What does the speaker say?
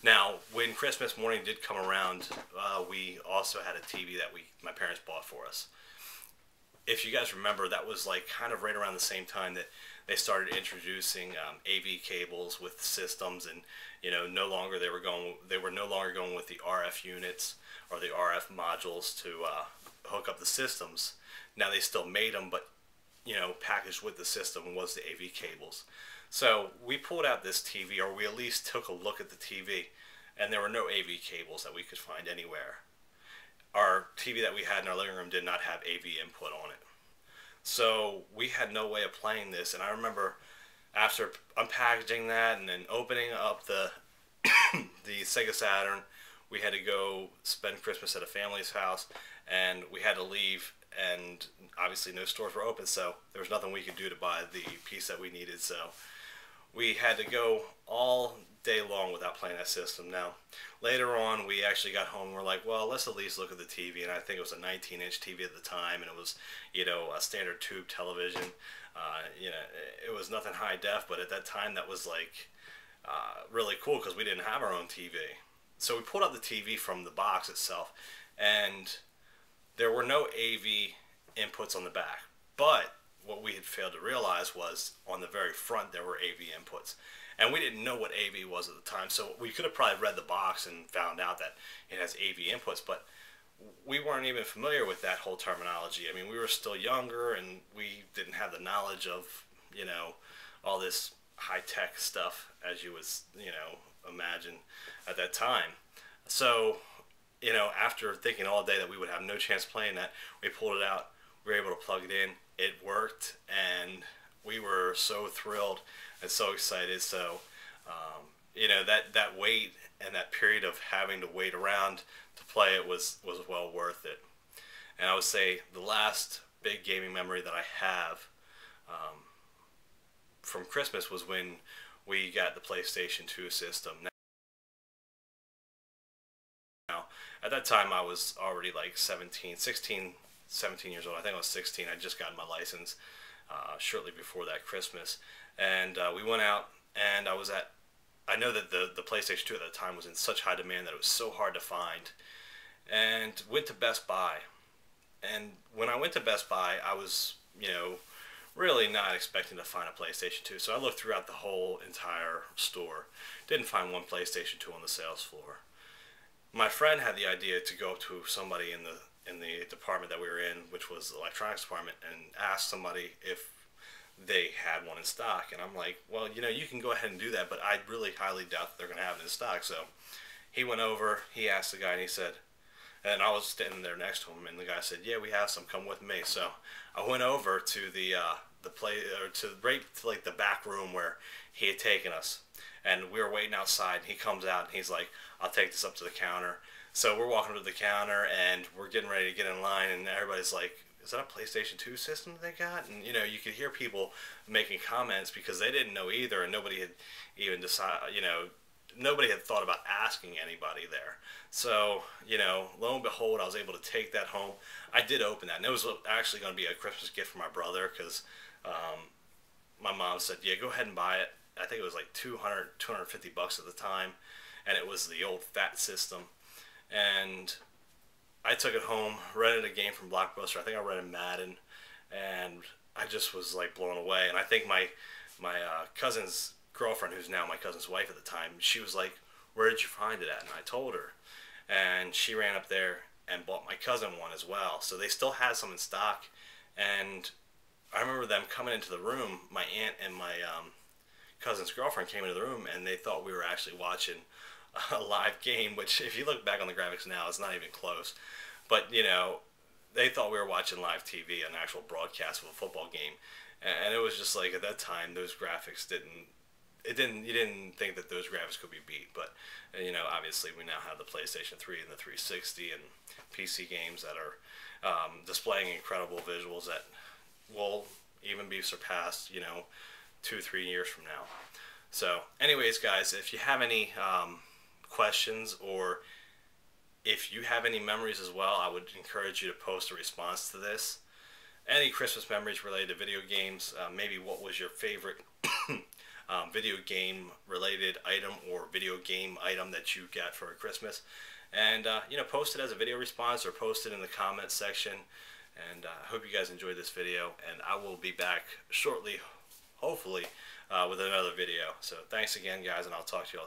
Now, when Christmas morning did come around, we also had a TV that my parents bought for us. If you guys remember, that was like kind of right around the same time that they started introducing AV cables with systems, and no longer they were no longer going with the RF units or the RF modules to hook up the systems. Now they still made them, but packaged with the system was the AV cables. So we pulled out this TV, or we at least took a look at the TV, and there were no AV cables that we could find anywhere. Our TV that we had in our living room did not have AV input on it. So we had no way of playing this, and I remember after unpackaging that and then opening up the the Sega Saturn, we had to go spend Christmas at a family's house, and we had to leave, and obviously no stores were open, so there was nothing we could do to buy the piece that we needed. So we had to go all day long without playing that system. Now, later on, we actually got home and we're like, well, let's at least look at the TV. And I think it was a 19-inch TV at the time, and it was, a standard tube television. It was nothing high def, but at that time, that was like really cool because we didn't have our own TV. So we pulled out the TV from the box itself, and there were no AV inputs on the back. But what we had failed to realize was on the very front there were AV inputs. And we didn't know what AV was at the time, so we could have probably read the box and found out that it has AV inputs, but we weren't even familiar with that whole terminology. I mean, we were still younger, and we didn't have the knowledge of, all this high-tech stuff, as you would, imagine at that time. So, after thinking all day that we would have no chance playing that, we pulled it out, we were able to plug it in, it worked, and we were so thrilled and so excited. So, that wait and that period of having to wait around to play it was well worth it. And I would say the last big gaming memory that I have from Christmas was when we got the PlayStation 2 system. Now, at that time I was already like 17 years old. I think I was 16. I just got my license shortly before that Christmas. And we went out, and I know that the PlayStation 2 at that time was in such high demand that it was so hard to find. And went to Best Buy. And when I went to Best Buy, I was, really not expecting to find a PlayStation 2. So I looked throughout the whole entire store. Didn't find one PlayStation 2 on the sales floor. My friend had the idea to go up to somebody in the department that we were in, which was the electronics department, and ask somebody if they had one in stock. And I'm like, well, you can go ahead and do that, but I really highly doubt that they're going to have it in stock. So he went over, he asked the guy, and he said, and I was standing there next to him, and the guy said, yeah, we have some, come with me. So I went over to like the back room where he had taken us, and we were waiting outside, and he comes out, and he's like, I'll take this up to the counter. So we're walking to the counter, and we're getting ready to get in line, and everybody's like, is that a PlayStation 2 system that they got? And, you could hear people making comments because they didn't know either, and nobody had even decided, nobody had thought about asking anybody there. So, lo and behold, I was able to take that home. I did open that, and it was actually going to be a Christmas gift for my brother because my mom said, yeah, go ahead and buy it. I think it was like $250 at the time, and it was the old fat system. And I took it home, rented a game from Blockbuster. I think I rented Madden, and I just was like blown away. And I think my cousin's girlfriend, who's now my cousin's wife at the time, she was like, where did you find it at? And I told her, and she ran up there and bought my cousin one as well. So they still had some in stock, and I remember them coming into the room. My aunt and my cousin's girlfriend came into the room, and they thought we were actually watching a live game, which if you look back on the graphics now, it's not even close. But, they thought we were watching live TV, an actual broadcast of a football game. And it was just like, at that time, those graphics you didn't think that those graphics could be beat. But, obviously we now have the PlayStation 3 and the 360 and PC games that are displaying incredible visuals that will even be surpassed, 2-3 years from now. So, anyways, guys, if you have any questions, or if you have any memories as well, I would encourage you to post a response to this. Any Christmas memories related to video games, maybe what was your favorite video game related item or video game item that you got for Christmas. And, you know, post it as a video response or post it in the comments section. And I hope you guys enjoyed this video. And I will be back shortly, hopefully, with another video. So thanks again, guys, and I'll talk to you all soon.